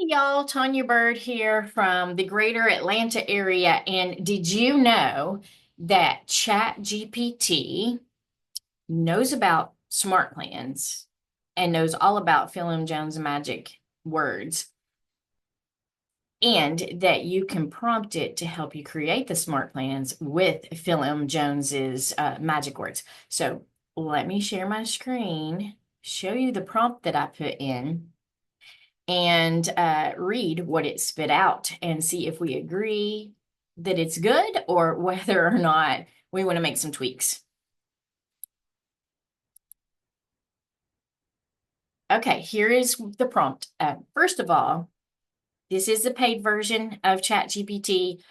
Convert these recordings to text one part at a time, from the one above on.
Y'all, Tonya Byrd here from the greater Atlanta area. And did you know that ChatGPT knows about smart plans and knows all about Phil Jones' magic words, and that you can prompt it to help you create the smart plans with Phil Jones's magic words? So let me share my screen, show you the prompt that I put in and read what it spit out and see if we agree that it's good or whether or not we want to make some tweaks. Okay, here is the prompt. First of all, this is the paid version of ChatGPT.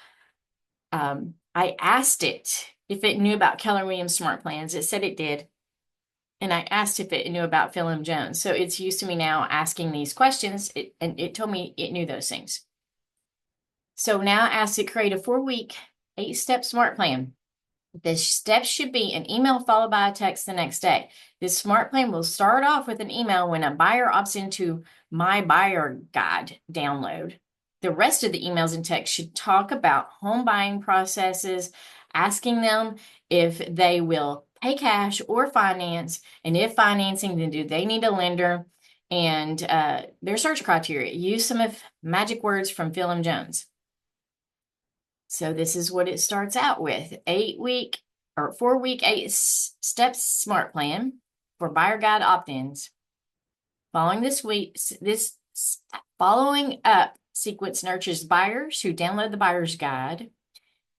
I asked it if it knew about Keller Williams smart plans. It said it did. And I asked if it knew about Phil Jones. So it's used to me now asking these questions, and it told me it knew those things. So now I asked it create a 4-week, 8-step smart plan. The steps should be an email followed by a text the next day. This smart plan will start off with an email when a buyer opts into my buyer guide download. The rest of the emails and text should talk about home buying processes, asking them if they will pay cash or finance, and if financing, then do they need a lender, and their search criteria. Use some of magic words from Phil Jones. So this is what it starts out with: 8-week or 4-week, 8 steps smart plan for buyer guide opt-ins. This following up sequence nurtures buyers who download the buyer's guide,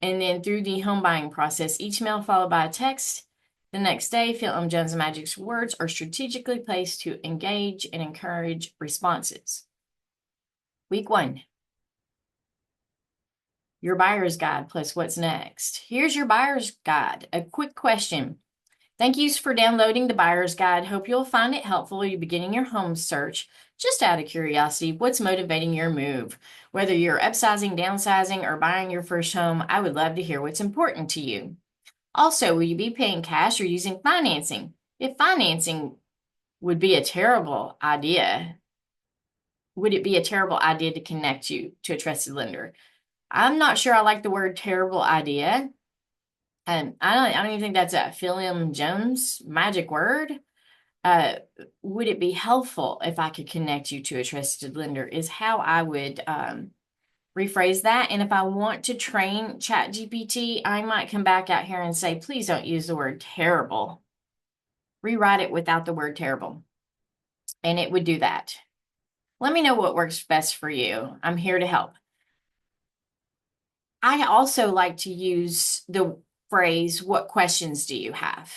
and then through the home buying process, each mail followed by a text. The next day, Phil Jones Magic's words are strategically placed to engage and encourage responses. Week 1. Your buyer's guide plus what's next. Here's your buyer's guide. A quick question. Thank you for downloading the buyer's guide. Hope you'll find it helpful as you're beginning your home search. Just out of curiosity, what's motivating your move? Whether you're upsizing, downsizing, or buying your first home, I would love to hear what's important to you. Also, will you be paying cash or using financing? If financing would be a terrible idea, would it be a terrible idea to connect you to a trusted lender? I'm not sure I like the word terrible idea. And I don't even think that's a Phil Jones magic word. Uh, would it be helpful if I could connect you to a trusted lender is how I would rephrase that. And if I want to train ChatGPT, I might come back out here and say, please don't use the word terrible. Rewrite it without the word terrible. And it would do that. Let me know what works best for you. I'm here to help. I also like to use the phrase, what questions do you have?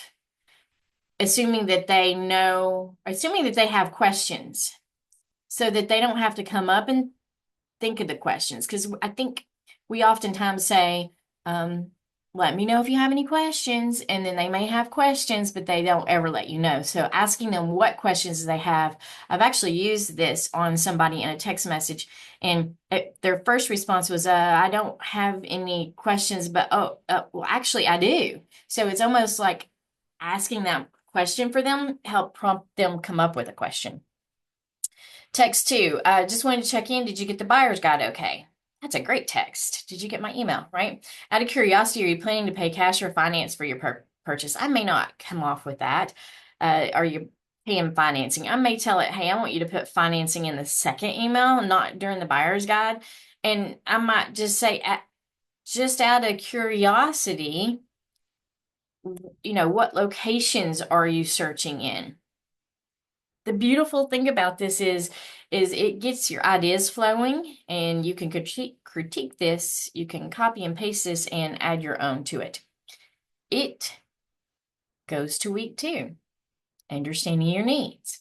Assuming that they have questions so that they don't have to come up and think of the questions. Because I think we oftentimes say, let me know if you have any questions, and then they may have questions, but they don't ever let you know. So asking them what questions they have, I've actually used this on somebody in a text message, and their first response was, I don't have any questions, but well, actually I do. So it's almost like asking that question for them help prompt them come up with a question. Text 2, just wanted to check in. Did you get the buyer's guide okay? That's a great text. Did you get my email, right? Out of curiosity, are you planning to pay cash or finance for your purchase? I may not come off with that. Are you paying financing? I may tell it, hey, I want you to put financing in the second email, not during the buyer's guide. And I might just say, just out of curiosity, what locations are you searching in? The beautiful thing about this is it gets your ideas flowing, and you can critique this. You can copy and paste this and add your own to it. It goes to week 2, understanding your needs.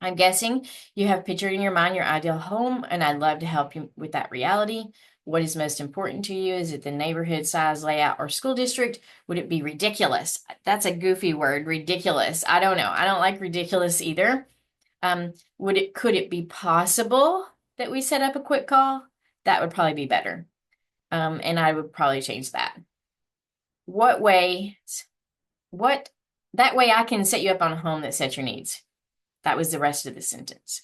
I'm guessing you have pictured in your mind your ideal home, and I'd love to help you with that reality. What is most important to you? Is it the neighborhood, size, layout, or school district? Would it be ridiculous? That's a goofy word, ridiculous. I don't know. I don't like ridiculous either. Could it be possible that we set up a quick call? That would probably be better. And I would probably change that. That way I can set you up on a home that sets your needs. That was the rest of the sentence.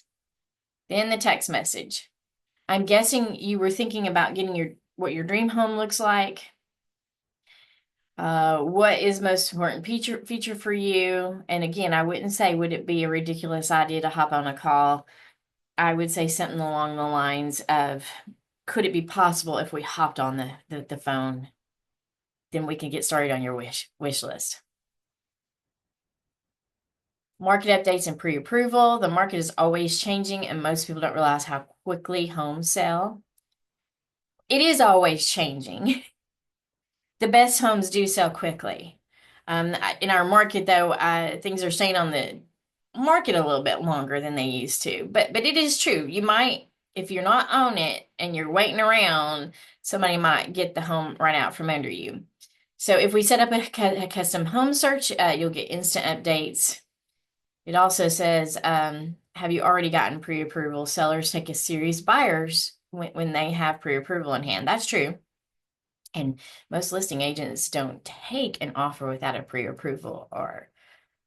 then the text message. I'm guessing you were thinking about getting what your dream home looks like. What is most important feature for you? And again, I wouldn't say would it be a ridiculous idea to hop on a call. I would say something along the lines of, could it be possible if we hopped on the phone, then we can get started on your wish list. Market updates and pre-approval. The market is always changing, and most people don't realize how quickly homes sell. It is always changing. The best homes do sell quickly. In our market, though, things are staying on the market a little bit longer than they used to. But it is true. You might, if you're not on it and you're waiting around, somebody might get the home right out from under you. So if we set up a custom home search, you'll get instant updates. It also says, have you already gotten pre-approval? Sellers take a serious buyers when they have pre-approval in hand. That's true. And most listing agents don't take an offer without a pre-approval or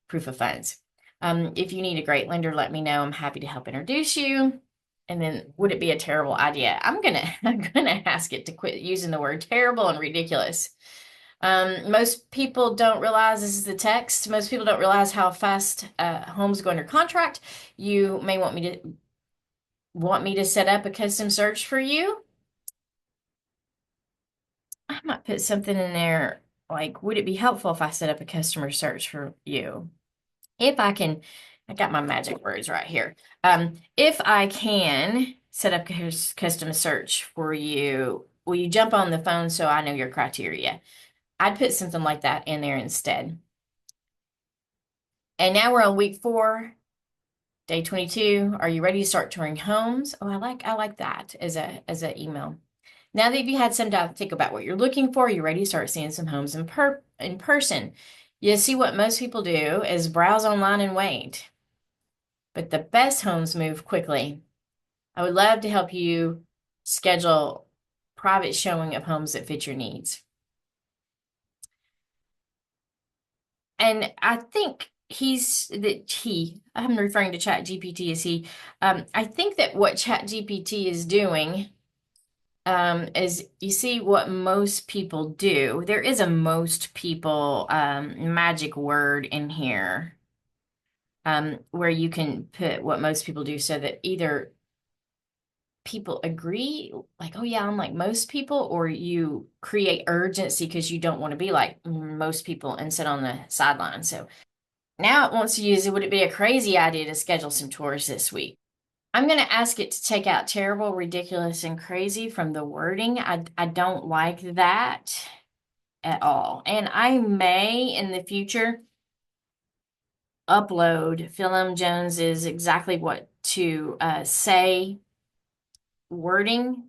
proof of funds. If you need a great lender, let me know. I'm happy to help introduce you. And then, would it be a terrible idea? I'm gonna ask it to quit using the word terrible and ridiculous. Most people don't realize this is the text. Most people don't realize how fast homes go under contract. You may want me to set up a custom search for you. I might put something in there like, would it be helpful if I set up a customer search for you? If I can, I got my magic words right here. If I can set up custom search for you, will you jump on the phone so I know your criteria? I'd put something like that in there instead. And now we're on week 4, day 22. Are you ready to start touring homes? Oh, I like that as a email. Now that you've had some time to think about what you're looking for, you're ready to start seeing some homes in person. You see, what most people do is browse online and wait. But the best homes move quickly. I would love to help you schedule private showing of homes that fit your needs. And I think I'm referring to ChatGPT as he. I think that what ChatGPT is doing is, you see what most people do. There is a most people magic word in here, where you can put what most people do so that either people agree, like, oh yeah, I'm like most people, or you create urgency because you don't want to be like most people and sit on the sideline. So now it wants to use, would it be a crazy idea to schedule some tours this week? I'm going to ask it to take out terrible, ridiculous, and crazy from the wording. I don't like that at all. And I may in the future upload Phil M. Jones's exactly what to say wording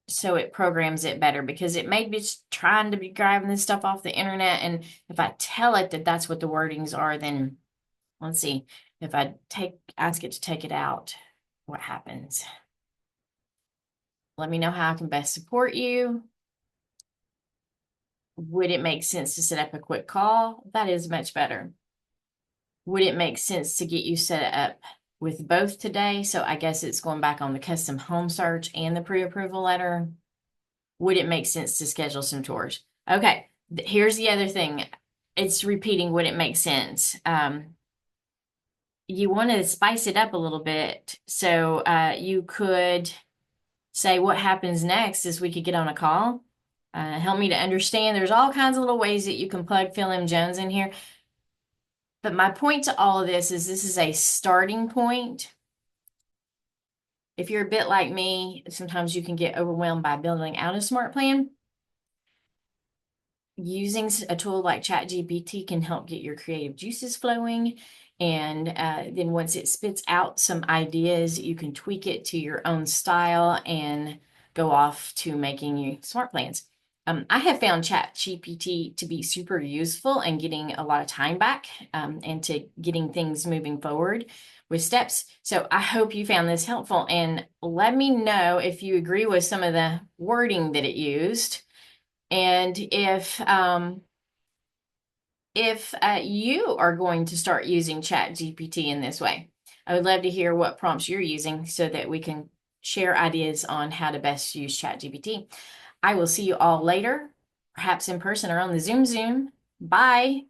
so it programs it better, because it may be trying to be grabbing this stuff off the internet. And if I tell it that that's what the wordings are, then let's see, if I ask it to take it out, what happens? Let me know how I can best support you. Would it make sense to set up a quick call? That is much better. Would it make sense to get you set up with both today? So I guess it's going back on the custom home search and the pre-approval letter. Would it make sense to schedule some tours? Okay, here's the other thing. It's repeating, would it make sense? You want to spice it up a little bit. So you could say, what happens next is we could get on a call. Help me to understand. There's all kinds of little ways that you can plug Phil M. Jones in here. But my point to all of this is a starting point. If you're a bit like me, sometimes you can get overwhelmed by building out a smart plan. Using a tool like ChatGPT can help get your creative juices flowing. And then once it spits out some ideas, you can tweak it to your own style and go off to making your smart plans. I have found ChatGPT to be super useful in getting a lot of time back, and to getting things moving forward with steps. So I hope you found this helpful, and let me know if you agree with some of the wording that it used, and if you are going to start using ChatGPT in this way. I would love to hear what prompts you're using so that we can share ideas on how to best use ChatGPT. I will see you all later, perhaps in person or on the Zoom. Bye.